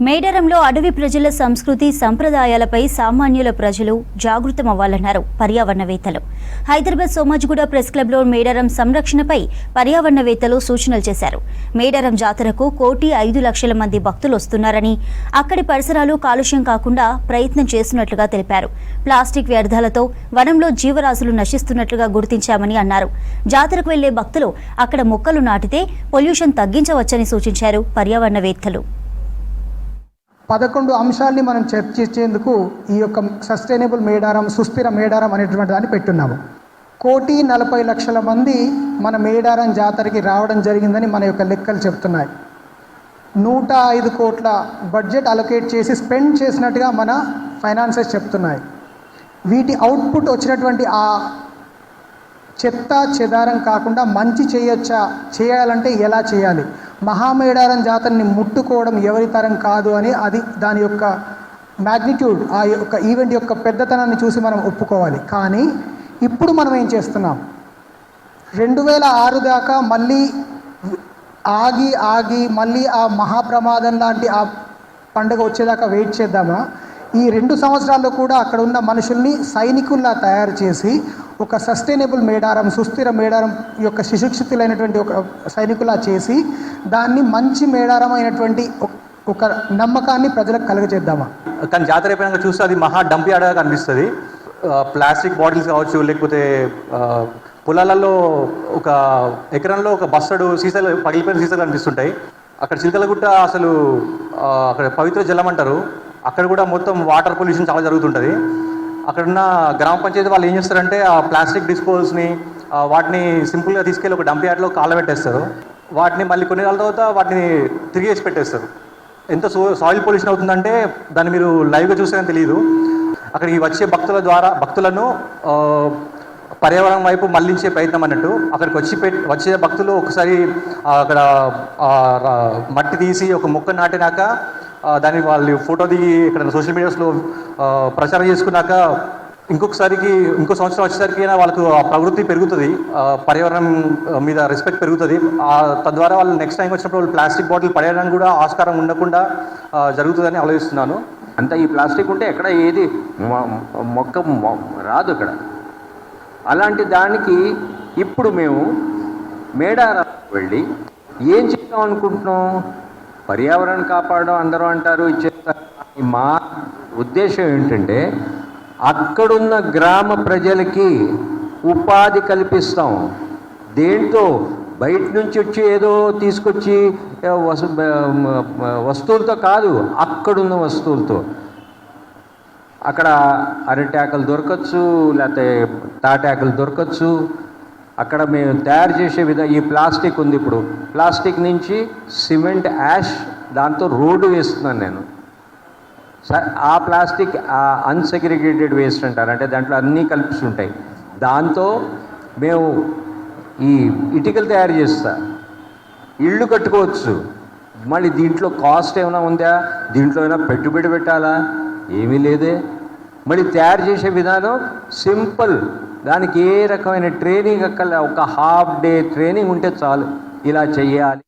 మేడారంలో అడవి ప్రజల సంస్కృతి సంప్రదాయాలపై సామాన్యుల ప్రజలు జాగృతమవ్వాలన్నారు పర్యావరణవేత్తలు. హైదరాబాద్ సోమాజిగూడ ప్రెస్ క్లబ్లో మేడారం సంరక్షణపై పర్యావరణవేత్తలు సూచనలు చేశారు. మేడారం జాతరకు 1,05,00,000 మంది భక్తులు వస్తున్నారని, అక్కడి పరిసరాలు కాలుష్యం కాకుండా ప్రయత్నం చేస్తున్నట్లుగా తెలిపారు. ప్లాస్టిక్ వ్యర్థాలతో వనంలో జీవరాశులు నశిస్తున్నట్లుగా గుర్తించామని అన్నారు. జాతరకు వెళ్లే భక్తులు అక్కడ మొక్కలు నాటితే పొల్యూషన్ తగ్గించవచ్చని సూచించారు పర్యావరణవేత్తలు. 11 అంశాలని మనం చర్చించేందుకు ఈ యొక్క సస్టైనబుల్ మేడారం, సుస్థిర మేడారం అనేటువంటి దాన్ని పెట్టున్నాము. 1,40,00,000 మంది మన మేడారం జాతరకి రావడం జరిగిందని మన యొక్క లెక్కలు చెప్తున్నాయి. 105 కోట్ల బడ్జెట్ అలొకేట్ చేసి స్పెండ్ చేసినట్టుగా మన ఫైనాన్సెస్ చెప్తున్నాయి. వీటి అవుట్పుట్ వచ్చినటువంటి ఆ చెత్త చెదారం కాకుండా మంచి చేయాలంటే ఎలా చేయాలి? మహామేడారం జాతరని ముట్టుకోవడం ఎవరి తరం కాదు అని అది దాని యొక్క మ్యాగ్నిట్యూడ్, ఆ యొక్క ఈవెంట్ యొక్క పెద్దతనాన్ని చూసి మనం ఒప్పుకోవాలి. కానీ ఇప్పుడు మనం ఏం చేస్తున్నాం? 2006 దాకా మళ్ళీ ఆగి మళ్ళీ ఆ మహాప్రమాదం లాంటి ఆ పండుగ వచ్చేదాకా వెయిట్ చేద్దామా? ఈ 2 సంవత్సరాల్లో కూడా అక్కడ ఉన్న మనుషుల్ని సైనికుల్లా తయారు చేసి ఒక సస్టైనబుల్ మేడారం, సుస్థిర మేడారం యొక్క శిశుక్షితులైనటువంటి ఒక సైనికులా చేసి దాన్ని మంచి మేడారం అయినటువంటి ఒక నమ్మకాన్ని ప్రజలకు కలుగజేద్దామా? కానీ జాతర అయిపోయినాక చూస్తే అది మహా డంప్ యార్డ్గా కనిపిస్తుంది. ప్లాస్టిక్ బాటిల్స్ కావచ్చు, లేకపోతే పొలాలలో ఒక ఎకరంలో ఒక బస్తడు సీసాలు, పగిలిపోయిన సీసాలు కనిపిస్తుంటాయి. అక్కడ చిలకలగుట్ట అసలు అక్కడ పవిత్ర జలం అంటారు. అక్కడ కూడా మొత్తం వాటర్ పొల్యూషన్ చాలా జరుగుతుంటుంది. అక్కడున్న గ్రామ పంచాయతీ వాళ్ళు ఏం చేస్తారంటే ఆ ప్లాస్టిక్ డిస్పోజల్స్ని వాటిని సింపుల్గా తీసుకెళ్ళి ఒక డంప్ యార్డ్లో కాలబెట్టేస్తారు. వాటిని మళ్ళీ కొన్ని నెలల తర్వాత వాటిని తిరిగి వేసి పెట్టేస్తారు. ఎంత సాయిల్ పొల్యూషన్ అవుతుందంటే దాన్ని మీరు లైవ్గా చూస్తేనే తెలియదు. అక్కడికి వచ్చే భక్తులను పర్యావరణం వైపు మళ్లించే ప్రయత్నం అన్నట్టు. అక్కడికి వచ్చే భక్తులు ఒకసారి అక్కడ మట్టి తీసి ఒక మొక్క నాటినాక దాన్ని వాళ్ళు ఫోటో దిగి ఇక్కడ సోషల్ మీడియాస్లో ప్రచారం చేసుకున్నాక ఇంకో సంవత్సరం వచ్చేసరికి వాళ్ళకు ఆ ప్రవృత్తి పెరుగుతుంది, పర్యావరణం మీద రెస్పెక్ట్ పెరుగుతుంది. తద్వారా వాళ్ళు నెక్స్ట్ టైం వచ్చినప్పుడు వాళ్ళు ప్లాస్టిక్ బాటిల్ పడేయడానికి కూడా ఆస్కారం ఉండకుండా జరుగుతుందని ఆలోచిస్తున్నాను. అంతా ఈ ప్లాస్టిక్ ఉంటే ఎక్కడ ఏది మొక్క రాదు ఇక్కడ. అలాంటి దానికి ఇప్పుడు మేము మేడారం వెళ్ళి ఏం చేద్దాం అనుకుంటున్నాం? పర్యావరణం కాపాడడం అందరూ అంటారు, ఇచ్చేస్తారు. మా ఉద్దేశం ఏంటంటే అక్కడున్న గ్రామ ప్రజలకి ఉపాధి కల్పిస్తాం. దేంతో బయట నుంచి వచ్చి ఏదో తీసుకొచ్చి వస్తువులతో కాదు, అక్కడున్న వస్తువులతో. అక్కడ అరటాకులు దొరకచ్చు, లేకపోతే తాటాకులు దొరకచ్చు. అక్కడ మేము తయారు చేసే ఈ ప్లాస్టిక్ ఉంది. ఇప్పుడు ప్లాస్టిక్ నుంచి సిమెంట్ యాష్, దాంతో రోడ్డు వేస్తున్నాను నేను. ఆ ప్లాస్టిక్ అన్సెగ్రిగేటెడ్ వేస్ట్ అంటారు, అంటే దాంట్లో అన్నీ కలుపుతుంటాయి. దాంతో మేము ఈ ఇటుకలు తయారు చేస్తా, ఇళ్ళు కట్టుకోవచ్చు. మళ్ళీ దీంట్లో కాస్ట్ ఏమైనా ఉందా? దీంట్లో ఏమైనా పెట్టుబడి పెట్టాలా? ఏమీ లేదే. మళ్ళీ తయారు చేసే విధానం సింపుల్. దానికి ఏ రకమైన ట్రైనింగ్ అక్కర్లే, ఒక హాఫ్ డే ట్రైనింగ్ ఉంటే చాలు ఇలా చెయ్యాలి.